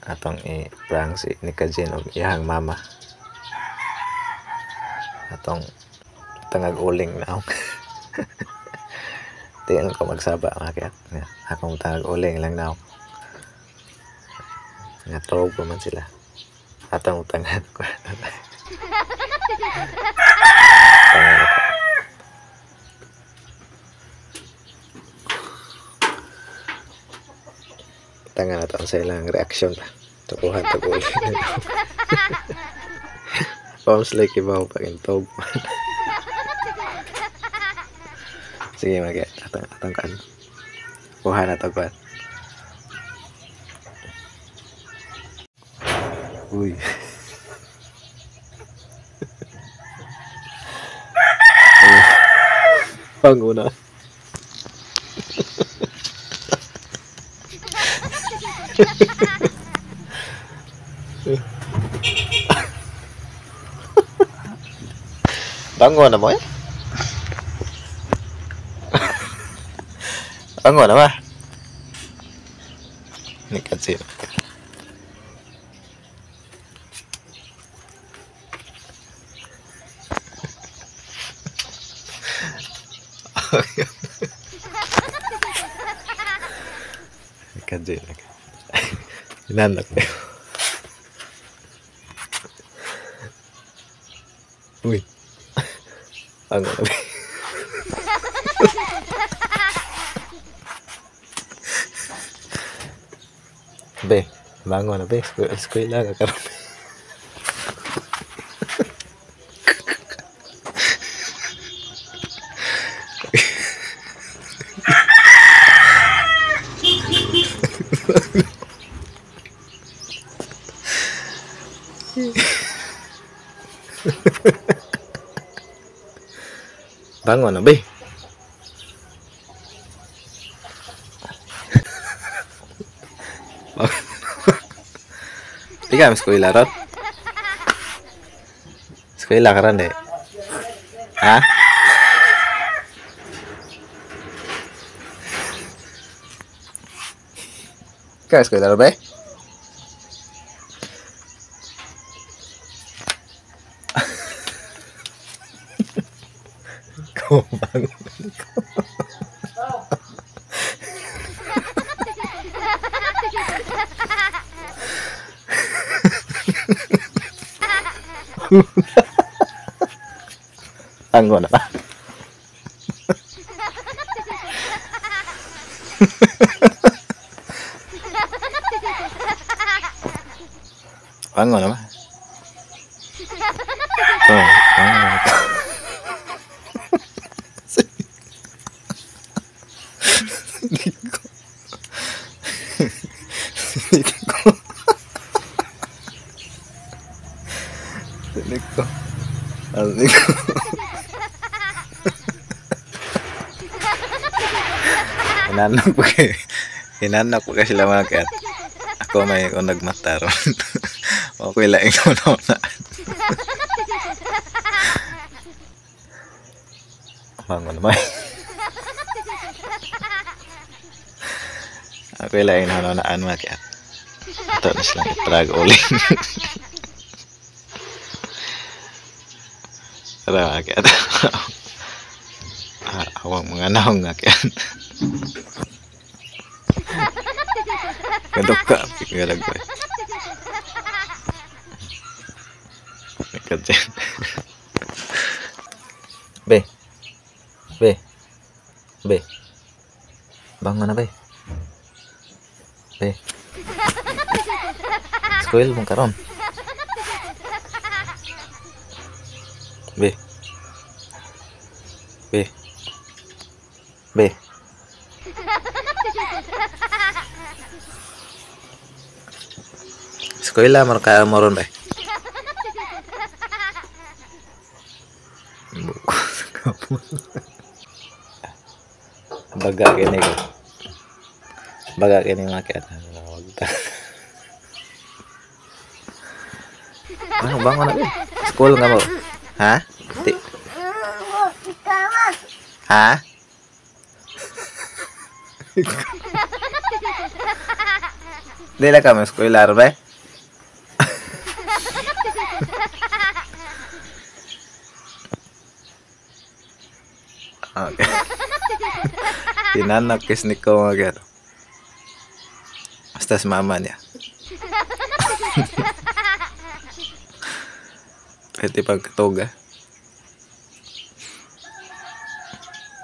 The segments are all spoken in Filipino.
atong i-prank si ni Kajin og iyang mama. Atong tangag uling na. Tingnan ko magsaba mga kaya. Akong tangag uling lang na. Nga tawag pa man sila. Atong tangag ko. Tangan natin sa ilang reaksyon pa. Tukuhan, tukuhan. Pams like ibaw pa kintog. Sige mga atong kan. Kuha na to kuha. Uy. Panguna. Bangun na mo eh. Bangun na ba? Ni Kajin. Kajin. Inanak na. Uy. Bangun na ba? Be, bangun na be. Eskwela ka karon. Bangun na be. Ikaw eskwela ron? Eskwela ka ron eh. Ha? Ikaw eskwela ron be? Ikaw bangun ko. Bangun na ba? Bangun na ba? Oh, bangun na. Sinigo. Sinigo. Sinigo. Sinigo. Hinanak po kasi sila mga kat. Ako may kung nagmata ron. Okay lang ikaw na unaan. Bangon naman. Okay lang ikaw na unaan mga kat. Ito na silang itrag uling. Tara mga kat. Awang mga naong mga kat. Kadok ka, pigalag ko eh. Kajin. Be. Bangun na be. Be. School mong karon. Be. Eskwela man kaya mo ron ba? Baga kini ko. Baga kini maket. Bangun na. School nga mo. Ha? Ha? Dila ka mas eskwela ba? Okay. Tinanakis ni ko mga gato. Basta sa mama niya. Pwede pagkatuga.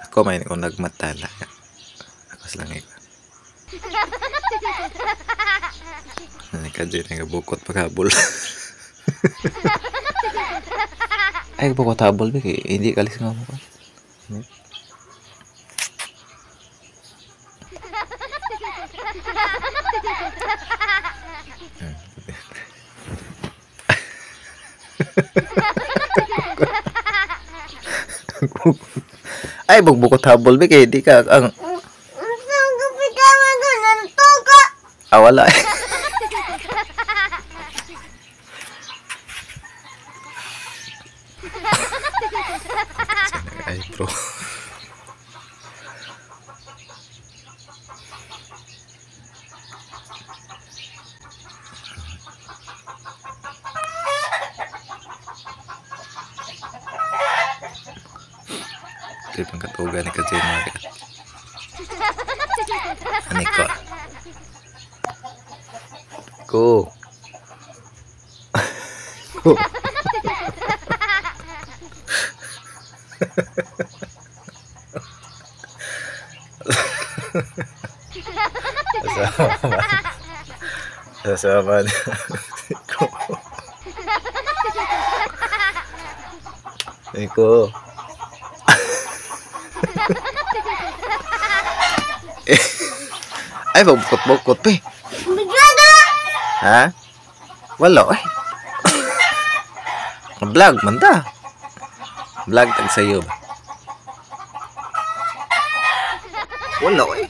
Ako may ko nagmatala. Ako lang ikaw. Nakadyan nga bukot paghabol. Ay, bukot habol ba? Hindi kalis nga mo ka. Ay, bugbukot habol ba? Di ka ang... Wala eh. Ay, bro. Ito yung katuga ni Kajay mga kat. Ani ko. Ko. Kasama niya. Ko. Ay, bukot-bukot pa eh. Ha? Wala eh. Vlog man ta. Vlog tag sayo ba? Wala eh.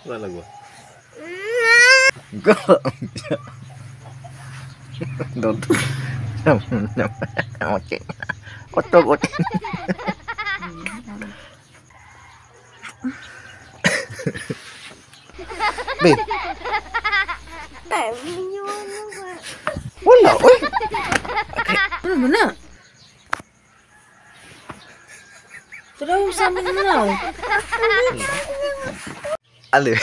Wala gua. Don't. Okay. Otot. Be. Wala, oy. Ano mo na? Taraw sa amin na. Ale.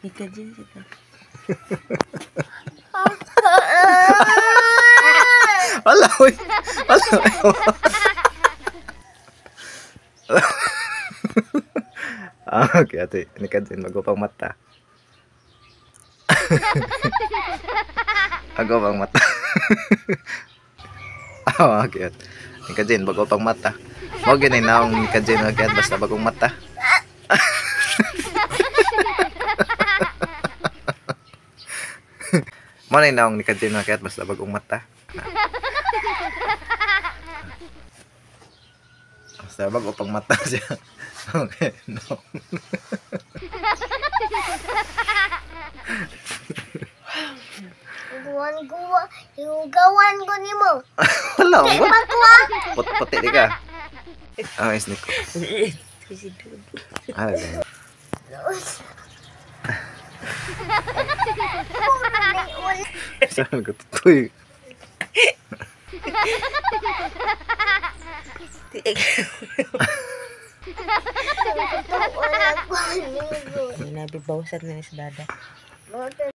Ika dyan kita. Wala, oy. Wala. Okay, ate. Ini kan din magupang mata. Magupang mata. Okay. Ini kan din magupang mata. Mo gini naong ni Kajin agad basta bagong mata. Mo na naong ni Kajin agad basta bagong mata. Basta bagong mata siya. Okay, no. Gawan ko ni mo. Wala Di mo. ba ko Puti di ka. Ah, isnik ko. Kasi doon. Ah, ganun. Saan ko tutoy? Nabibawasan na ni sa dada.